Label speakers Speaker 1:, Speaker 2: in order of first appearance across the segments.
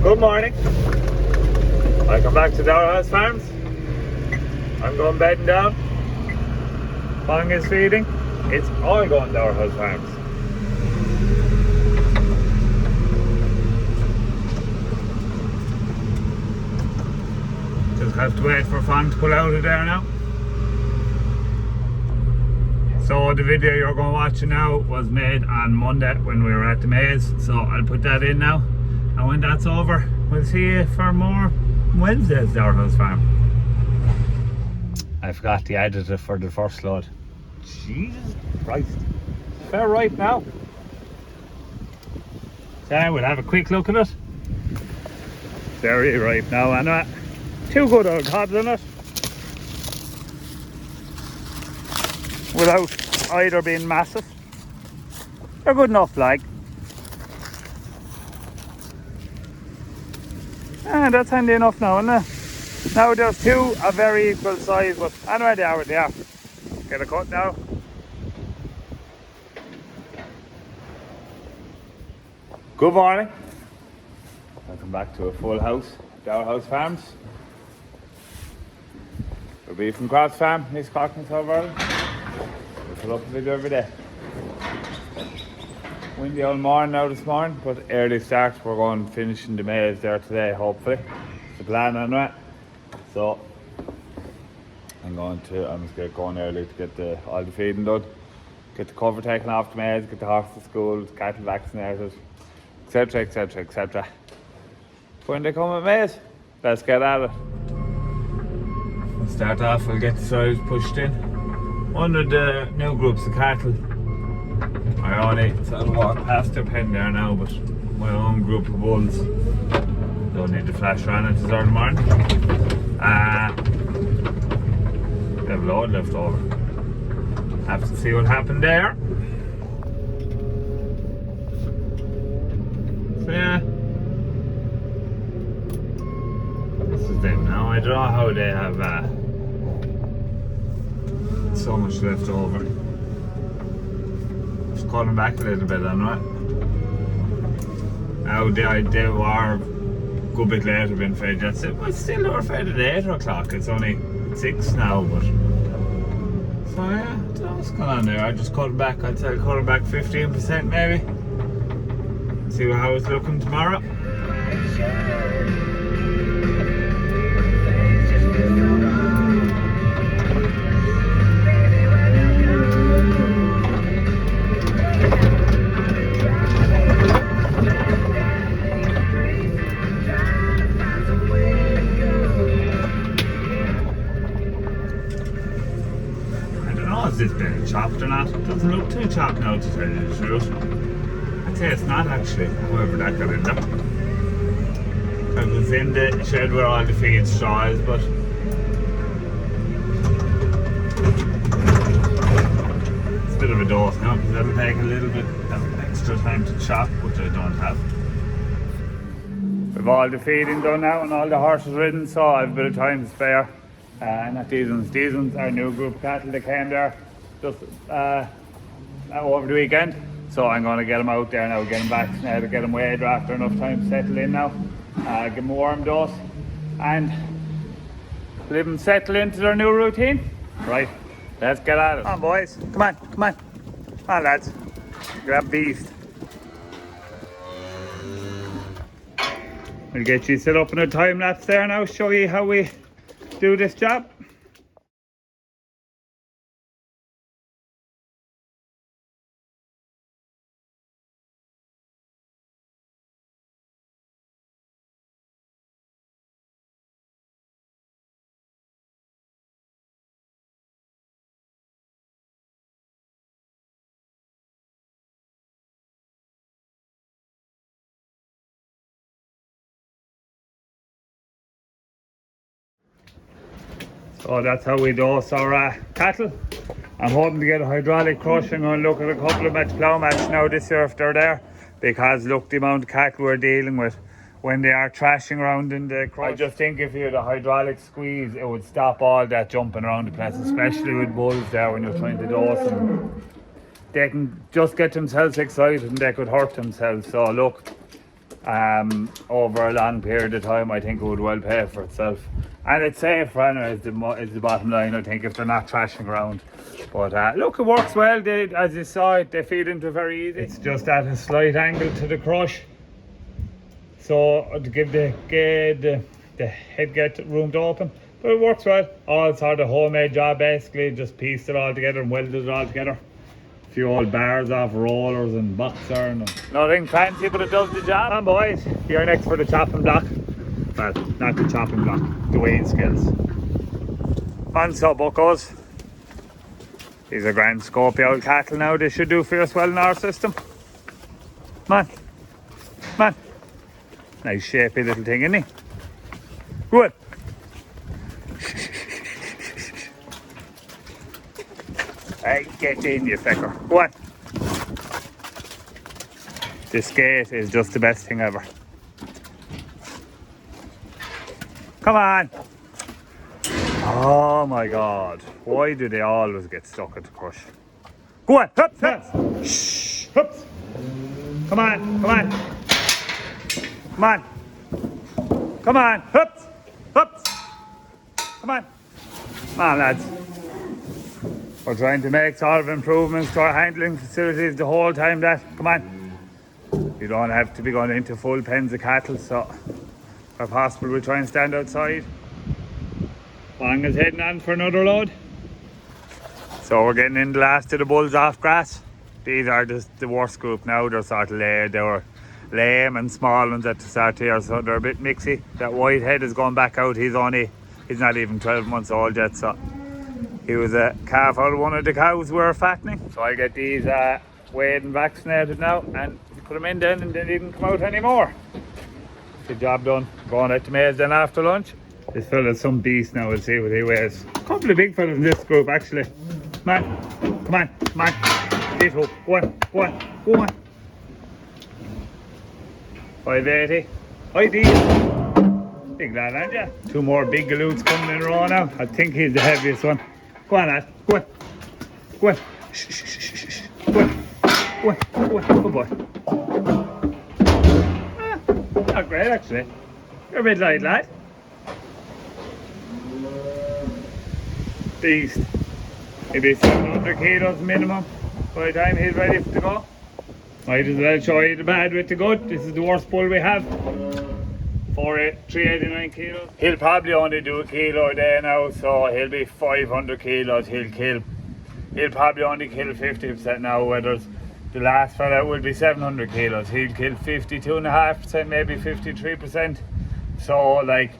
Speaker 1: Good morning. Welcome back to House Farms. I'm going bedding down. Bong is feeding. It's all going to House Farms. Just have to wait for Fong to pull out of there now. So the video you're going to watch now was made on Monday when we were at the Maize. So I'll put that in now. And when that's over, we'll see you for more Wednesdays at our house farm. I forgot the additive for the first load. Jesus Christ. Fair right now. So we'll have a quick look at it. Very ripe now, and two good old cobs in it. Without either being massive. They're good enough, like. And that's handy enough now, isn't it? Now there's two a very equal size, but anyway, they are what they are. Get a cut now. Good morning. Welcome back to a full house, Dower House Farms. We'll be from Cross Farm, East Cork and South Ireland. We put up a video every day. Windy all morning now this morning, but early start. We're going finishing the Maize there today, hopefully. It's the plan anyway. So I'm just get going early to get all the feeding done, get the cover taken off the Maize, get the horse to school, the cattle vaccinated, etc, etc, etc. When they come at Maize, let's get at it. We'll start off, we'll get the soils pushed in. One of the new groups of cattle, I only walk past their pen there now, but my own group of bulls don't need to flash around it this early morning. They have a load left over. Have to see what happened there. So yeah, this is them now. I don't know how they have so much left over. Just calling back a little bit on it. Now they were a good bit later being fed. That's it. But still they were fed at 8 o'clock. It's only 6 now, but so yeah, I don't know what's going on there. I just cut it back. I'd say I'll cut it back 15% maybe. See how it's looking tomorrow. Is this bit chopped or not? It doesn't look too chopped now, to tell you the truth. I'd say it's not actually, however that got in there. I was in the shed where all the feed straw is, but it's a bit of a dose now, because that'll take a little bit of extra time to chop, which I don't have. We've all the feeding done now and all the horses ridden, so I have a bit of time to spare. Not these ones, our new group of cattle that came there just over the weekend. So I'm going to get them out there now, get them back now to get them weighed after enough time to settle in now. Give them a warm dose and let them settle into their new routine. Right, let's get at it. Come on boys, come on. Come on lads, grab beast. We'll get you set up in a time lapse there now, show you how we do this job. So that's how we dose our cattle. I'm hoping to get a hydraulic crush. I'm going to look at a couple of plough mats now this year if they're there, because look the amount of cattle we're dealing with when they are trashing around in the crush. I just think if you had a hydraulic squeeze, it would stop all that jumping around the place, especially with bulls there when you're trying to dose them. They can just get themselves excited and they could hurt themselves. So look, over a long period of time, I think it would well pay for itself. And it's safe, anyway, is the bottom line, I think, if they're not trashing around. But look, it works well. They, as you saw it, they feed into very easy. It's just at a slight angle to the crush, so to give the head get room to open. But it works well. All sort of homemade job, basically. Just pieced it all together and welded it all together. A few old bars off rollers and box iron. Nothing fancy, but it does the job. Come on, boys, you're next for the chopping block. Well, not the chopping block, the weighing scales. On so buckos. These are grand scopy old cattle now. They should do fierce well in our system. Come on. Come on. Nice shapy little thing, isn't he? Good. Hey, get in, you fecker. Go on. This gate is just the best thing ever. Come on. Oh my God. Why do they always get stuck at the crush? Go on. Hups, hups. Shh. Hups. Come on. Come on. Come on. Come on. Hups. Hups. Come on. Come on, lads. We're trying to make sort of improvements to our handling facilities the whole time that. Come on. You don't have to be going into full pens of cattle, so where possible we try and stand outside. Wang is heading on for another load. So we're getting in the last of the bulls off grass. These are just the worst group now. They're sort of laid. They were lame and small ones at the start here, so they're a bit mixy. That white head is going back out. He's not even 12 months old yet, so he was a calf out of one of the cows we were fattening. So I get these weighed and vaccinated now, and put them in then, and they didn't come out anymore. Good job done. Going out to Maize then after lunch. This fella's some beast now. We'll see what he weighs. A couple of big fellas in this group, actually. Come on, come on, come on. Ditto. Go on, go on, go on. 580. Ideal. Big lad, aren't you? Two more big galoots coming in a row now. I think he's the heaviest one. Go on, lad. Go on. Go on. Shh, shh, shh, shh, shh. Go on. Go on. Go on. Good boy. Not great, actually. You're a bit light, lad. Beast. Maybe 700 kilos minimum by the time he's ready to go. Might as well show you the bad with the good. This is the worst bull we have. 389 kilos. He'll probably only do a kilo a day now, so he'll be 500 kilos. He'll probably only kill 50% now, whether the last fella will be 700 kilos. He'll kill 52.5%, maybe 53%. So, like,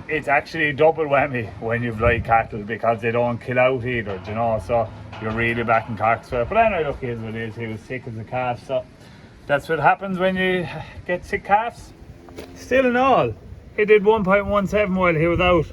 Speaker 1: it's actually double whammy when you've light cattle, because they don't kill out either, you know, so you're really back in Cork's way. But anyway, look, here's what it is. He was sick as a calf, so that's what happens when you get sick calves. Still in all, he did 1.17 while he was out,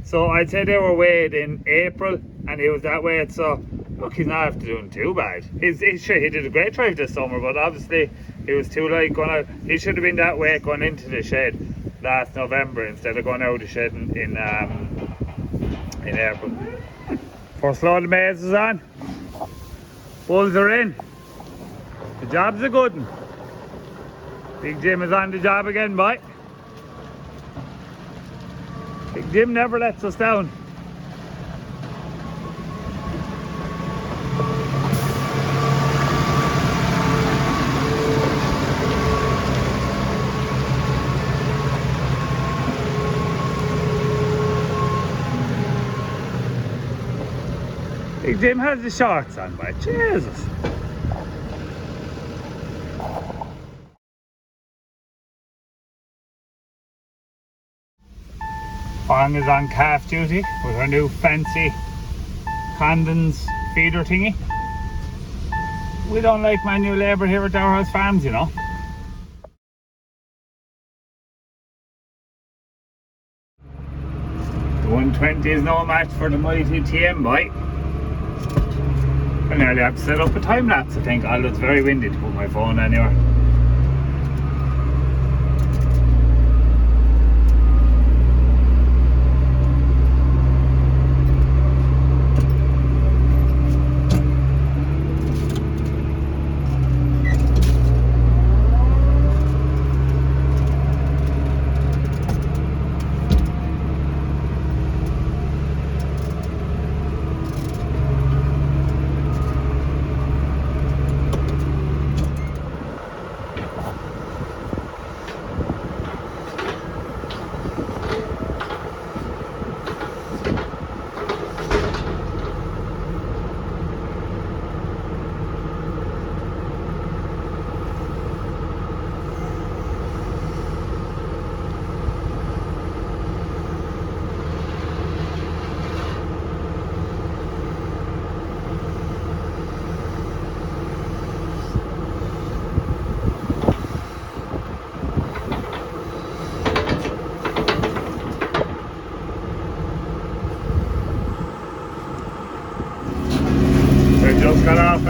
Speaker 1: so I'd say they were weighed in April and he was that weight, so look, he's not after doing too bad. He did a great drive this summer, but obviously he was too light going out. He should have been that weight going into the shed last November instead of going out of the shed in April. First load of maize is on. Bulls are in. The job's a good one. Big Jim is on the job again, boy. Big Jim never lets us down. Big Jim has the shorts on, boy. Jesus. Fong is on calf duty with her new fancy Condon's feeder thingy. We don't like manual labour here at Dower House Farms, you know. The 120 is no match for the mighty TM, boy. I nearly have to set up a time lapse, I think, although it's very windy to put my phone anywhere.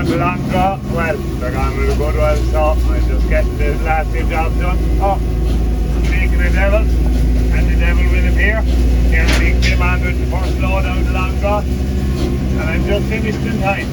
Speaker 1: on the long draw. Well, they're going with a good well, so I'm just getting the last few jobs done. Oh, speaking of devil, and the devil will appear. Here we came on with the first load out the long draw, and I'm just finished in time.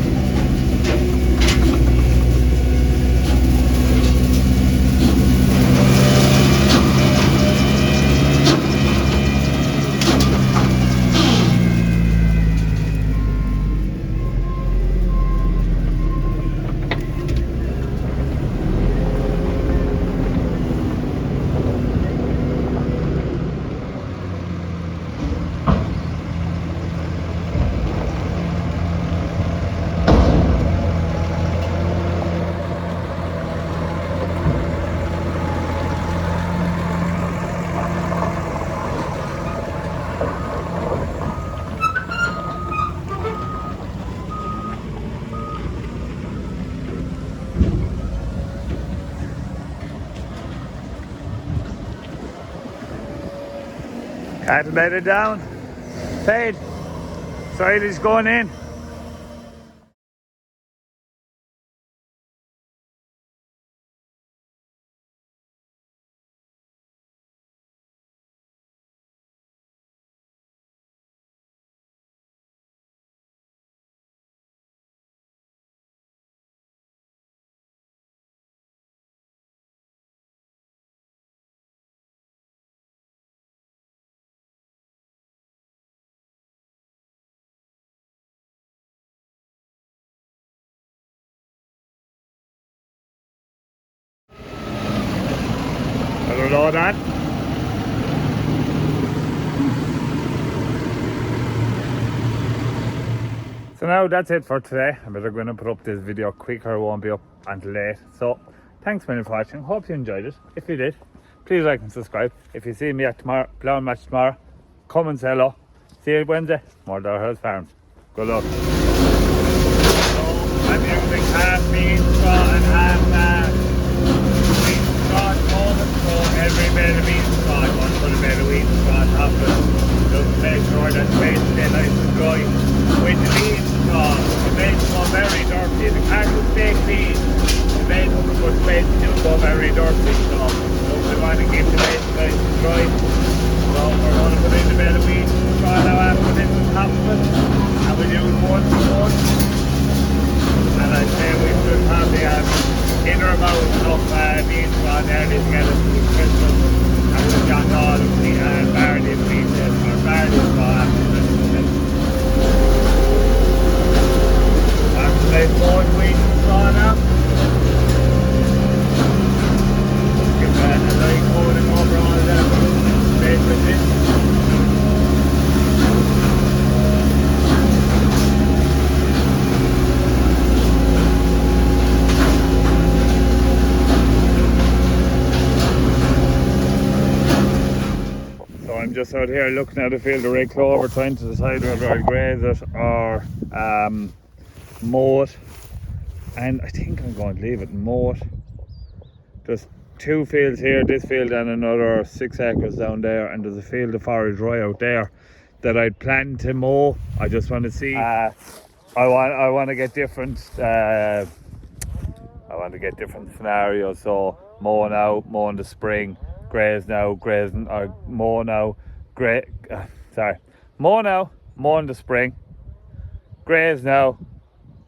Speaker 1: Cattle bedded down, fade, silage going in. Another load on. So now that's it for today. I'm better going to put up this video quicker, it won't be up until late. So thanks for watching, hope you enjoyed it. If you did, please like and subscribe. If you see me at tomorrow, plough match tomorrow, come and say hello. See you Wednesday, more House Farms. Good luck. So I'm using half bean straw and half wheat straw at the moment. So every bit of bean straw, I want to put a bit of wheat straw on top of it. Just to make sure that the base stays nice and dry. With the bean straw, the base go very dirty. The cattle baked beans, the base do go very dirty. So we want to keep the base nice and dry. So we're going to put in a bit of wheat straw now after this on top of it. And we do one to one. And I'd say we should probably have in or about enough bean straw there to get us to Christmas. And we've got all of the barley wheat or barley straw after Christmas. After they've bought wheat straw now, give that a light coating over all that base with this. I'm just out here looking at a field of red clover, trying to decide whether I'll graze it or mow it, and I think I'm going to leave it and mow it. There's two fields here, this field and another 6 acres down there, and there's a field of forage right out there that I'd planned to mow. I just want to see. I want to get different. I want to get different scenarios. So mow now, mow in the spring. Graze now, grazing, or mow now, mow now, mow in the spring, graze now,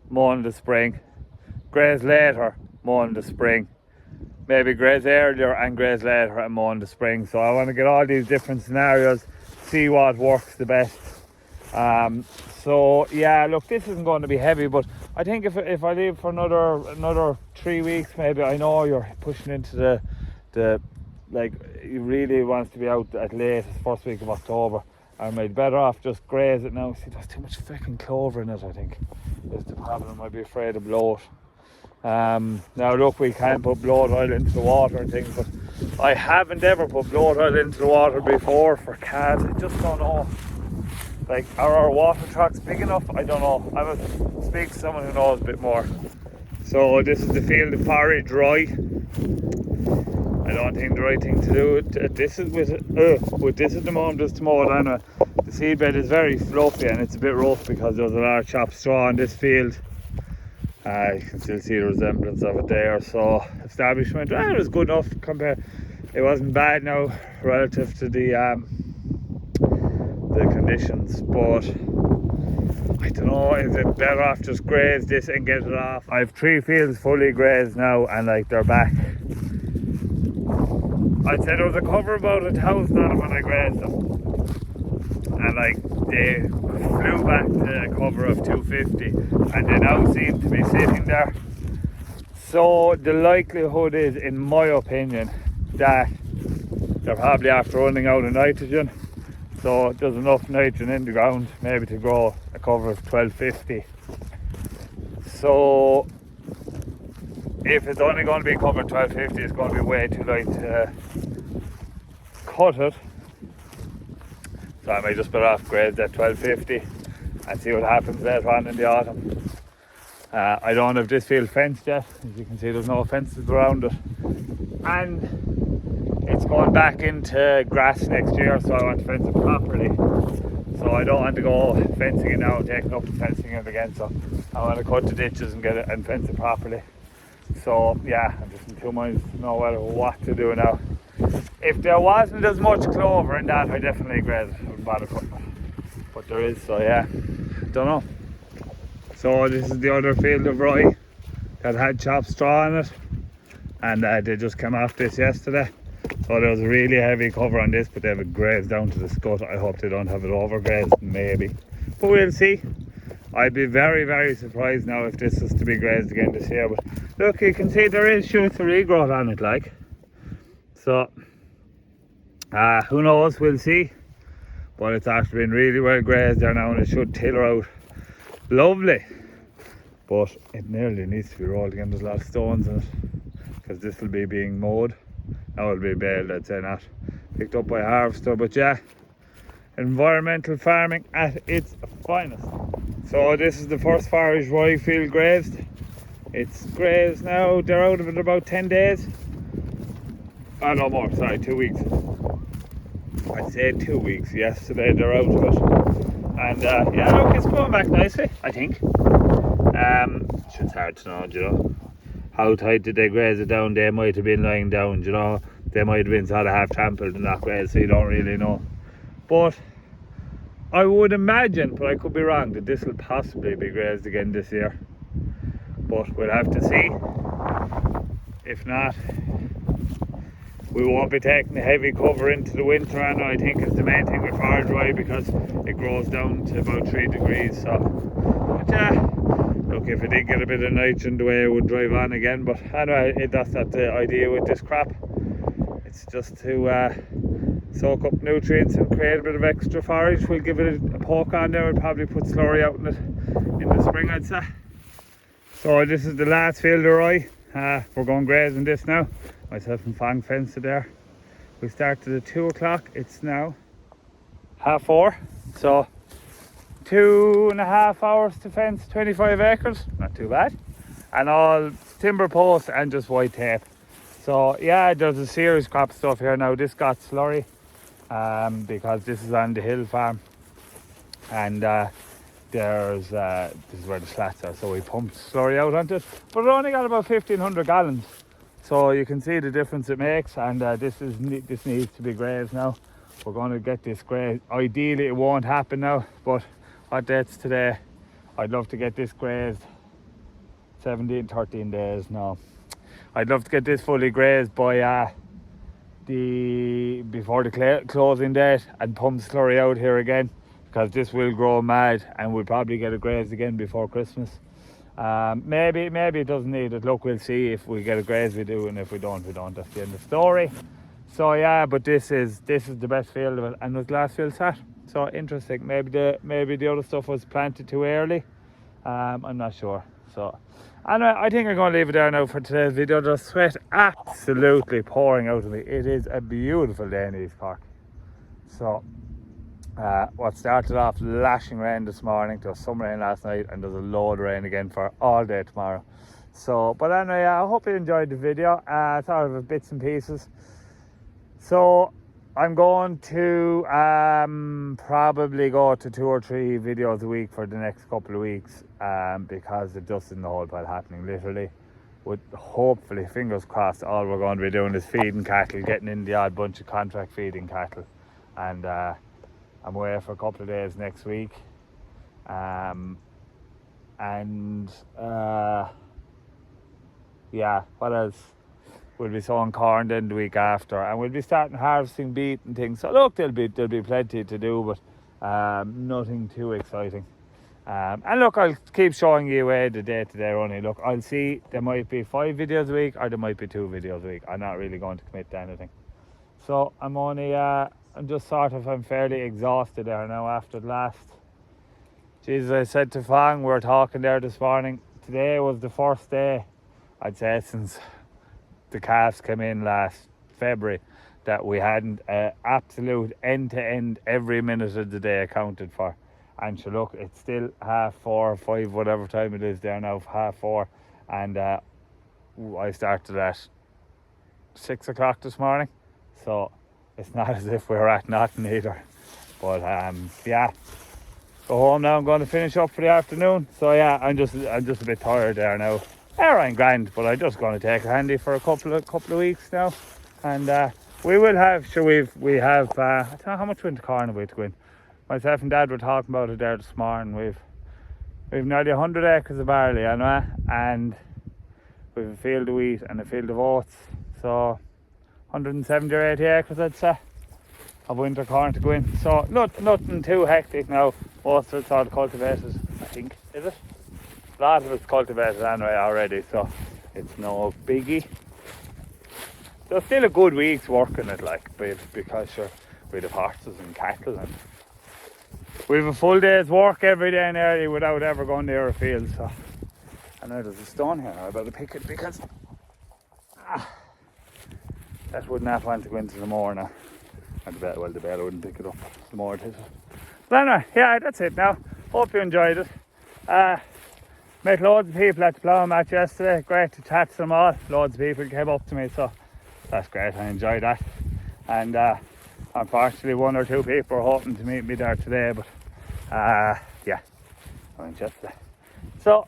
Speaker 1: mow in the spring, graze later, mow in the spring, maybe graze earlier and graze later and mow in the spring. So I want to get all these different scenarios, see what works the best. So yeah, look, this isn't going to be heavy, but I think if I leave for another 3 weeks, maybe, I know you're pushing into the like, he really wants to be out at latest first week of October. I'm better off just graze it now. See, there's too much freaking clover in it, I think. That's the problem. I'd be afraid of bloat. Now look, we can put bloat oil into the water and things, but I haven't ever put bloat oil into the water before for calves. I just don't know. Like, are our water trucks big enough? I don't know. I will speak to someone who knows a bit more. So this is the field of forage dry. I don't think the right thing to do this is with this at the moment is to mow it anyway. The seedbed is very fluffy and it's a bit rough because there's a lot of chopped straw in this field. You can still see the resemblance of it there. So establishment, it was good enough compared. It wasn't bad now relative to the conditions, but I don't know, is it better off just graze this and get it off? I have 3 fields fully grazed now, and like they're back. I'd say there was a cover about 1,000 on them when I grazed them, and like they flew back to a cover of 250, and they now seem to be sitting there. So the likelihood is, in my opinion, that they're probably after running out of nitrogen. So there's enough nitrogen in the ground maybe to grow a cover of 1250. So if it's only going to be covered 1250, it's going to be way too light to cut it. So I might just better off graze at 1250 and see what happens later on in the autumn. I don't have this field fenced yet. As you can see, there's no fences around it, and it's going back into grass next year, so I want to fence it properly. So I don't want to go fencing it now and taking up and fencing it again. So I want to cut the ditches and get it and fence it properly. So yeah, I'm just in 2 minds to know what to do now. If there wasn't as much clover in that, I definitely graze it. I wouldn't bother cutting it. But there is, so yeah, don't know. So this is the other field of rye that had chopped straw on it, and they just came off this yesterday. So there was a really heavy cover on this, but they have it grazed down to the scut. I hope they don't have it overgrazed, maybe, but we'll see. I'd be very, very surprised now if this is to be grazed again this year. But look, you can see there is shoots of regrowth on it, like. So who knows, we'll see. But it's actually been really well grazed there now, and it should tiller out lovely. But it nearly needs to be rolled again. There's a lot of stones in it, because this will be being mowed. Now it'll be baled, I'd say, not picked up by a harvester. But yeah, environmental farming at its finest. So this is the first forage rye field grazed. It's grazed now, they're out of it about 10 days. Oh, no more, sorry, 2 weeks. I'd say 2 weeks. Yesterday they're out of it. And yeah, look, it's going back nicely, I think. It's hard to know, you know. How tight did they graze it down? They might have been lying down, you know. They might have been sort of half trampled and not grazed, so you don't really know. But I would imagine, but I could be wrong, that this will possibly be grazed again this year. But we'll have to see. If not, we won't be taking the heavy cover into the winter, and I think it's the main thing with forage rye, because it grows down to about 3 degrees. So, but yeah, look, if it did get a bit of nitrogen, the way it would drive on again. But anyway, that's not the idea with this crop. It's just to soak up nutrients and create a bit of extra forage. We'll give it a poke on there. We'll probably put slurry out in it in the spring, I'd say. So this is the last field of rye. We're going grazing this now. Myself and Fang fenced it there. We started at 2 o'clock. It's now 4:30. So 2.5 hours to fence 25 acres. Not too bad. And all timber posts and just white tape. So yeah, there's a serious crop of stuff here now. This got slurry because this is on the hill farm, and this is where the slats are. So we pumped slurry out onto it, but it only got about 1,500 gallons. So you can see the difference it makes, and this needs to be grazed now. We're going to get this grazed. Ideally, it won't happen now, but what date's today? I'd love to get this grazed 13 days now. I'd love to get this fully grazed by before the closing date, and pump slurry out here again, because this will grow mad, and we'll probably get it grazed again before Christmas. Maybe it doesn't need it. Look, we'll see. If we get a graze, we do, and if we don't, we don't. That's the end of the story. So yeah, but this is the best field of it, and was last field sat. So interesting. Maybe the other stuff was planted too early. I'm not sure. So anyway, I think I'm going to leave it there now for today's video. The sweat absolutely pouring out of me. It is a beautiful day in East Cork. So what started off lashing rain this morning, there was some rain last night, and there's a load of rain again for all day tomorrow. So, but anyway, I hope you enjoyed the video. Sort of bits and pieces. So I'm going to probably go to 2 or 3 videos a week for the next couple of weeks, because it just isn't a whole pile happening, literally. With hopefully, fingers crossed, all we're going to be doing is feeding cattle, getting in the odd bunch of contract feeding cattle. And I'm away for a couple of days next week. Yeah, what else? We'll be sowing corn then the week after, and we'll be starting harvesting beet and things. So look, there'll be plenty to do, but nothing too exciting. And look, I'll keep showing you away the day-to-day running. Look, I'll see, there might be 5 videos a week or there might be 2 videos a week. I'm not really going to commit to anything. So I'm only, I'm just sort of, I'm fairly exhausted there now after the last. Jesus, I said to Fang, we were talking there this morning, today was the first day, I'd say, since the calves came in last February, that we hadn't absolute end-to-end every minute of the day accounted for. And so look, it's still 4:30 or 5, whatever time it is there now, 4:30, and I started at 6 o'clock this morning, so it's not as if we're at nothing either. But yeah, go home now. I'm going to finish up for the afternoon. So yeah, I'm just a bit tired there now. I'm grand, but I'm just going to take a handy for a couple of weeks now, and we will have. Sure, we have. I don't know how much winter corn have we to go in. Myself and Dad were talking about it there this morning. We've nearly 100 acres of barley, I know, and we've a field of wheat and a field of oats. So 170 or 80 acres, I'd say, of winter corn to go in. So nothing too hectic now. Most of it's all cultivated, I think, is it? A lot of it's cultivated anyway already, so it's no biggie. So still a good week's working it, like, because we have horses and cattle, and we have a full day's work every day nearly without ever going near a field. So I know there's a stone here, I better pick it because that would not want to go into the moor now. And the bell wouldn't pick it up, the moor did it. But anyway, yeah, that's it now. Hope you enjoyed it. Met loads of people at the plough match yesterday. Great to chat to them all. Loads of people came up to me, so that's great. I enjoyed that. And unfortunately, 1 or 2 people were hoping to meet me there today, but yeah, I went yesterday. So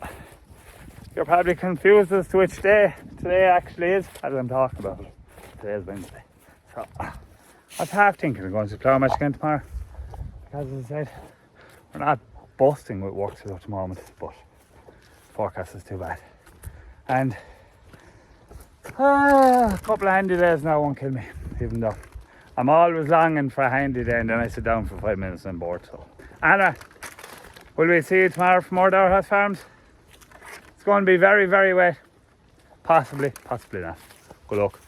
Speaker 1: you're probably confused as to which day today actually is, as I'm talking about it. Today is Wednesday. So I was half thinking of going to the plough match again tomorrow, because as I said, we're not busting with work at the moment, but forecast is too bad. And a couple of handy days now won't kill me, even though I'm always longing for a handy day, and then I sit down for 5 minutes and I'm bored. So Anna, will we see you tomorrow for more Dower House Farms? It's going to be very, very wet. Possibly not. Good luck.